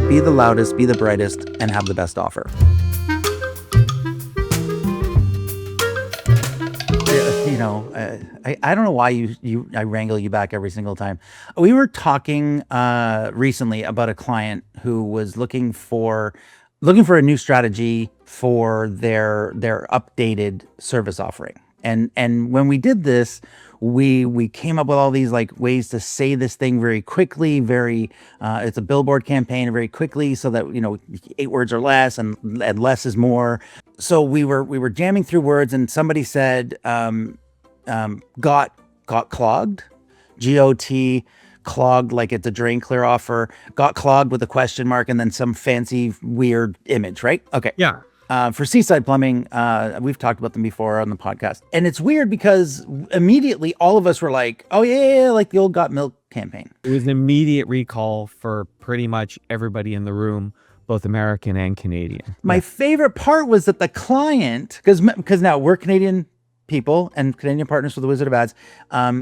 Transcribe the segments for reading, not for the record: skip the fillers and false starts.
be the loudest, be the brightest, and have the best offer. I don't know why I wrangle you back every single time. We were talking recently about a client who was looking for a new strategy for their updated service offering. And when we did this, we came up with all these like ways to say this thing very quickly, it's a billboard campaign very quickly, so that 8 words or less, and less is more. So we were jamming through words, and somebody said got clogged, GOT, clogged, like it's a drain clear offer, got clogged with a question mark, and then some fancy weird image, right? Okay. Yeah. For Seaside Plumbing, we've talked about them before on the podcast. And it's weird because immediately all of us were like, oh yeah, like the old Got Milk campaign. It was an immediate recall for pretty much everybody in the room, both American and Canadian. My favorite part was that the client, because now we're Canadian people and Canadian partners with the Wizard of Ads.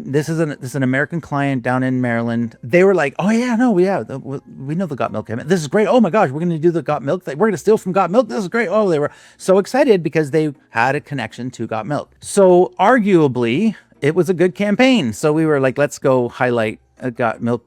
This is an American client down in Maryland. They were like, oh yeah, no, we know the Got Milk campaign. This is great. Oh my gosh, we're going to do the Got Milk thing. We're going to steal from Got Milk. This is great. Oh, they were so excited because they had a connection to Got Milk. So arguably it was a good campaign. So we were like, let's go highlight the Got Milk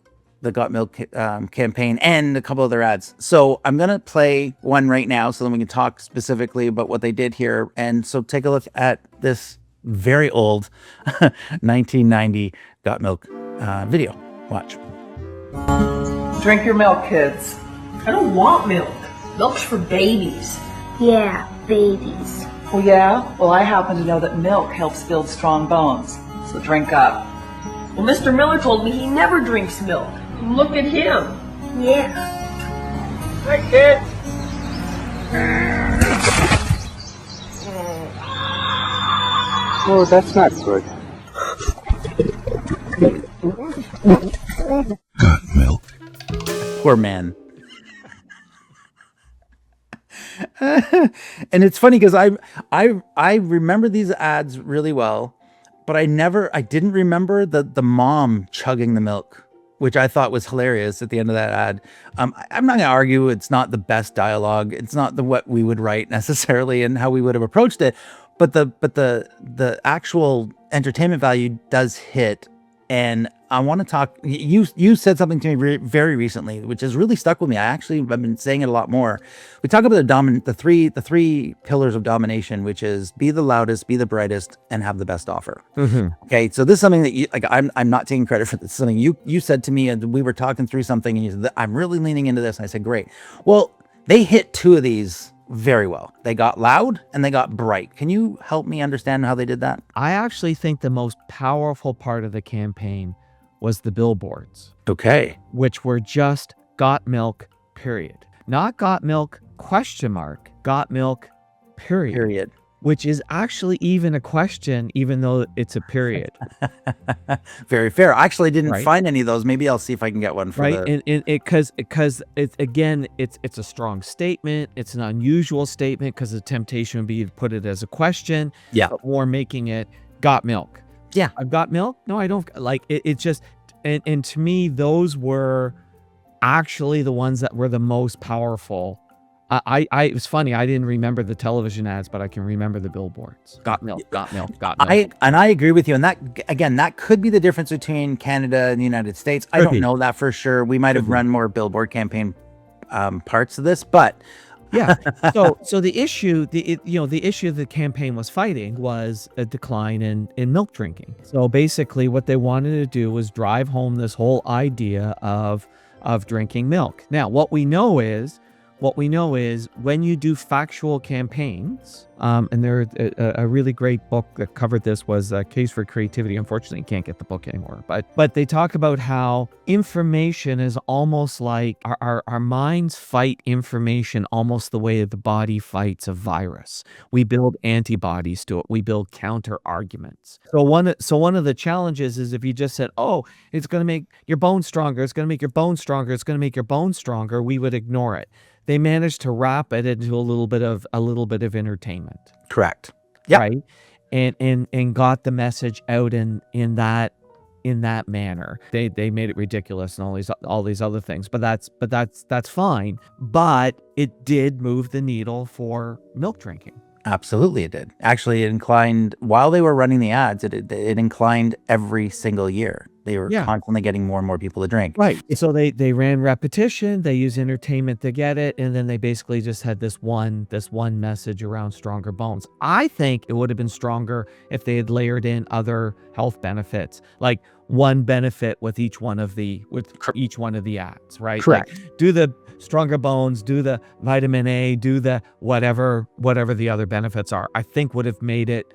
campaign and a couple other ads. So I'm going to play one right now so then we can talk specifically about what they did here. And so take a look at this very old 1990 Got Milk video. Watch. Drink your milk, kids. I don't want milk. Milk's for babies. Yeah, babies. Oh yeah? Well, I happen to know that milk helps build strong bones. So drink up. Well, Mr. Miller told me he never drinks milk. Look at him. Yeah. Hi, kids. Oh, that's not good. Got milk. Poor man. And it's funny because I remember these ads really well, but I didn't remember the mom chugging the milk, which I thought was hilarious at the end of that ad. I'm not gonna argue it's not the best dialogue. It's not what we would write necessarily and how we would have approached it, but the actual entertainment value does hit. And I want to talk. You said something to me very recently, which has really stuck with me. I've been saying it a lot more. We talk about the three pillars of domination, which is be the loudest, be the brightest, and have the best offer. Mm-hmm. Okay, so this is something that I'm not taking credit for this. Something you said to me, and we were talking through something, and you said I'm really leaning into this. And I said, great. Well, they hit two of these very well. They got loud and they got bright. Can you help me understand how they did that? I actually think the most powerful part of the campaign was the billboards. Okay. Which were just Got Milk, period. Not Got Milk, ? Got Milk, period. Which is actually even a question, even though it's a period. Very fair. I actually didn't find any of those. Maybe I'll see if I can get one for because it's a strong statement. It's an unusual statement because the temptation would be to put it as a question. Yeah. Or making it got milk. Yeah. I've got milk? No, I don't. Like it's just, and to me, those were actually the ones that were the most powerful. It was funny. I didn't remember the television ads, but I can remember the billboards. Got milk, got milk, got milk. I agree with you. And that could be the difference between Canada and the United States. I don't know that for sure. We might have run more billboard campaign parts of this, but yeah. So the issue, the issue the campaign was fighting was a decline in milk drinking. So basically, what they wanted to do was drive home this whole idea of drinking milk. Now, what we know is when you do factual campaigns, and there a really great book that covered this was Case for Creativity. Unfortunately, you can't get the book anymore, but they talk about how information is almost like our minds fight information almost the way the body fights a virus. We build antibodies to it. We build counter arguments. So one of the challenges is if you just said, oh, it's going to make your bones stronger. It's going to make your bones stronger. It's going to make your bones stronger. We would ignore it. They managed to wrap it into a little bit of entertainment. Correct. Yeah. Right. And got the message out in that in that manner. They made it ridiculous and all these other things. But that's fine. But it did move the needle for milk drinking. Absolutely, it did. Actually, it inclined while they were running the ads. It inclined every single year. They were constantly getting more and more people to drink. Right. So they ran repetition. They used entertainment to get it, and then they basically just had this one message around stronger bones. I think it would have been stronger if they had layered in other health benefits, like one benefit with each one of the ads. Right. Correct. Like, do the stronger bones, do the vitamin A, do the whatever the other benefits are. I think would have made it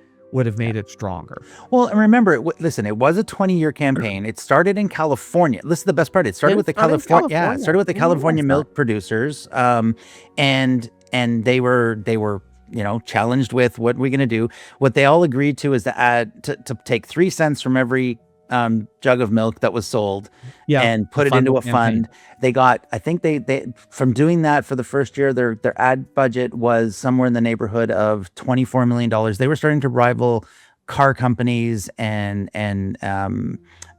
stronger. Well, and remember, listen, it was a 20-year campaign. It started in California. This is the best part. It started with the California. Yeah, it started with the California milk producers, and they were challenged with what we're going to do. What they all agreed to is to take 3 cents from every jug of milk that was sold and put it into a fund. They got, I think they from doing that for the first year, their ad budget was somewhere in the neighborhood of $24 million. They were starting to rival car companies and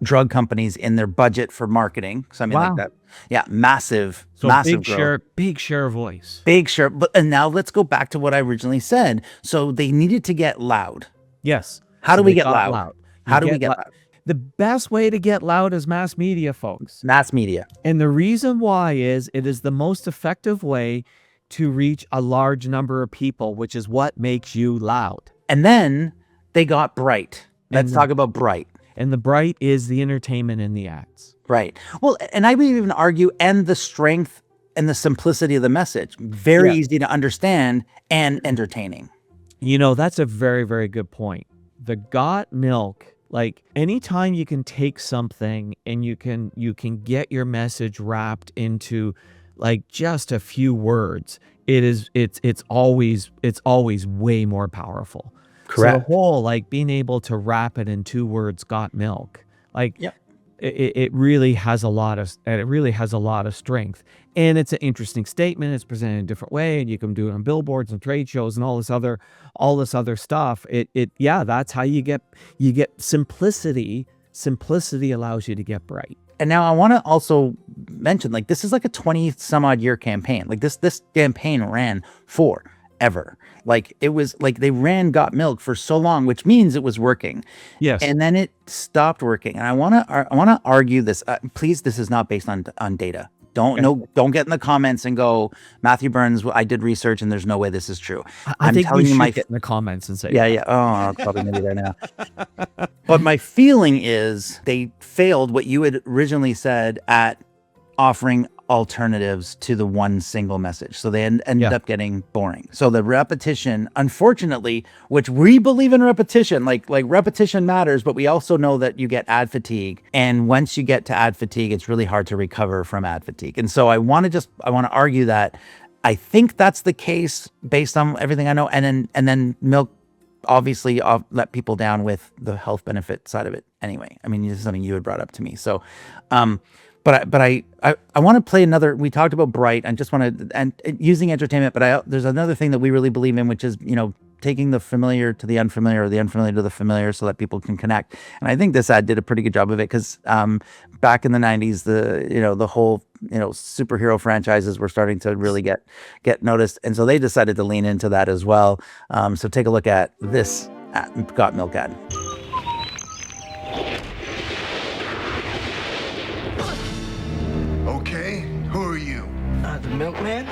drug companies in their budget for marketing. So I mean, like that. Yeah, massive big growth. Big share of voice. Big share. And now let's go back to what I originally said. So they needed to get loud. Yes. How do we get loud? How do we get loud? The best way to get loud is mass media, folks. Mass media. And the reason why is it is the most effective way to reach a large number of people, which is what makes you loud. And then they got Bright. Let's talk about Bright. And the Bright is the entertainment in the ads. Right. Well, and I would even argue, and the strength and the simplicity of the message. Very easy to understand and entertaining. That's a very, very good point. The Got Milk, like anytime you can take something and you can get your message wrapped into like just a few words, it's always way more powerful. Correct. So the whole like being able to wrap it in 2 words, got milk, like it really has a lot of strength. And it's an interesting statement. It's presented in a different way, and you can do it on billboards and trade shows and all this other stuff. That's how you get simplicity. Simplicity allows you to get bright. And now I want to also mention, like, this is like a 20 some odd year campaign. Like this campaign ran forever. Like it was like they ran Got Milk for so long, which means it was working. Yes. And then it stopped working. And I want to argue this. Please, this is not based on data. Don't get in the comments and go, Matthew Burns, I did research and there's no way this is true. I'm think telling you should get in the comments and say, yeah. Oh, I'll probably maybe there now. But my feeling is they failed what you had originally said at offering alternatives to the one single message. So they ended up getting boring. So the repetition, unfortunately, which we believe in repetition, like repetition matters, but we also know that you get ad fatigue. And once you get to ad fatigue, it's really hard to recover from ad fatigue. And so I want to argue that I think that's the case based on everything I know. And then milk obviously let people down with the health benefit side of it anyway. I mean, this is something you had brought up to me. So, But I want to play another. We talked about Bright and just want to and using entertainment. But there's another thing that we really believe in, which is taking the familiar to the unfamiliar, or the unfamiliar to the familiar, so that people can connect. And I think this ad did a pretty good job of it because back in the 90s, the whole superhero franchises were starting to really get noticed, and so they decided to lean into that as well. So take a look at this Got Milk ad. Okay, who are you? The milkman?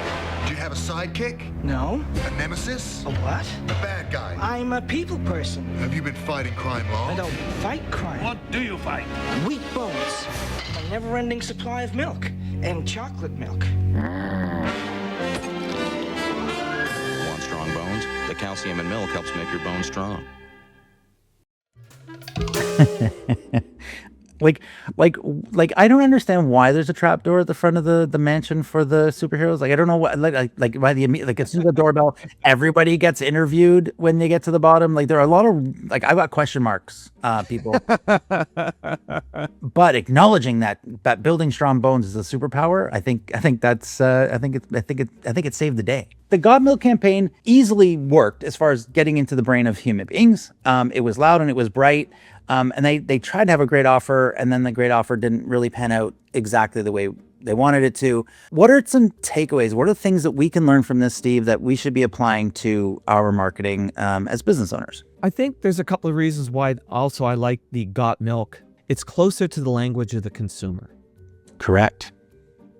Do you have a sidekick? No. A nemesis? A what? A bad guy? I'm a people person. Have you been fighting crime long? I don't fight crime. What do you fight? Wheat bones. A never-ending supply of milk. And chocolate milk. Want strong bones? The calcium in milk helps make your bones strong. Like I don't understand why there's a trap door at the front of the mansion for the superheroes. Like I don't know what like why as soon as the doorbell, everybody gets interviewed when they get to the bottom. Like there are a lot of I got question marks, people. But acknowledging that building strong bones is a superpower, I think it saved the day. The Got Milk campaign easily worked as far as getting into the brain of human beings. It was loud and it was bright. And they tried to have a great offer, and then the great offer didn't really pan out exactly the way they wanted it to. What are some takeaways? What are the things that we can learn from this, Steve, that we should be applying to our marketing as business owners? I think there's a couple of reasons why also I like the got milk. It's closer to the language of the consumer. Correct.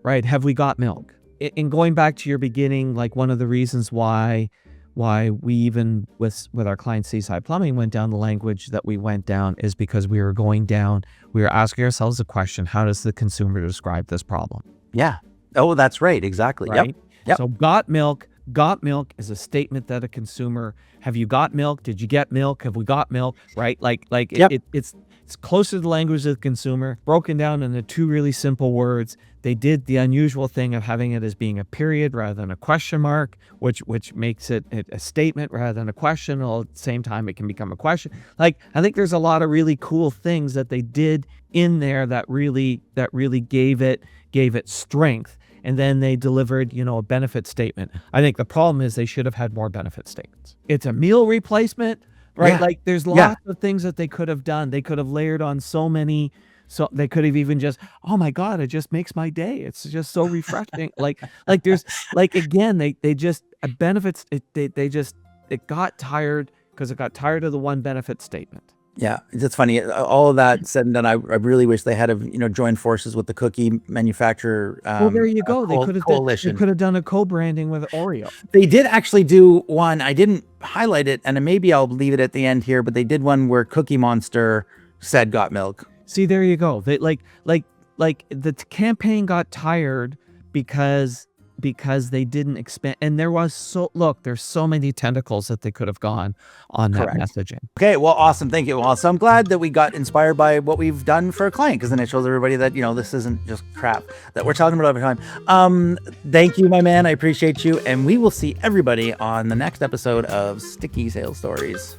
Right? Have we got milk? In going back to your beginning, like one of the reasons why we even with our client Seaside Plumbing went down the language that we went down is because we were asking ourselves a question: how does the consumer describe this problem? Yeah. Oh, that's right. Exactly. Right. Yep. So got milk is a statement that a consumer, have you got milk? Did you get milk? Have we got milk? Right? Yep. It's closer to the language of the consumer, broken down into two really simple words. They did the unusual thing of having it as being a period rather than a question mark, which makes it a statement rather than a question. All at the same time, it can become a question. Like, I think there's a lot of really cool things that they did in there that really gave it strength. And then they delivered, a benefit statement. I think the problem is they should have had more benefit statements. It's a meal replacement, right? Yeah. Like there's lots of things that they could have done. They could have layered on so they could have even just, oh my God, it just makes my day. It's just so refreshing. Again, they just benefits. It got tired because it got tired of the one benefit statement. Yeah, it's funny. All of that said and done, I really wish they had joined forces with the cookie manufacturer. Well, there you go. They could have coalition. They could have done a co-branding with Oreo. They did actually do one. I didn't highlight it, and maybe I'll leave it at the end here. But they did one where Cookie Monster said "Got Milk." See, there you go. They like the campaign got tired because they didn't expand, and there's so many tentacles that they could have gone on that messaging. Okay, well, awesome. Thank you. Well, so I'm glad that we got inspired by what we've done for a client, because then it shows everybody that, this isn't just crap that we're talking about every time. Thank you, my man. I appreciate you. And we will see everybody on the next episode of Sticky Sales Stories.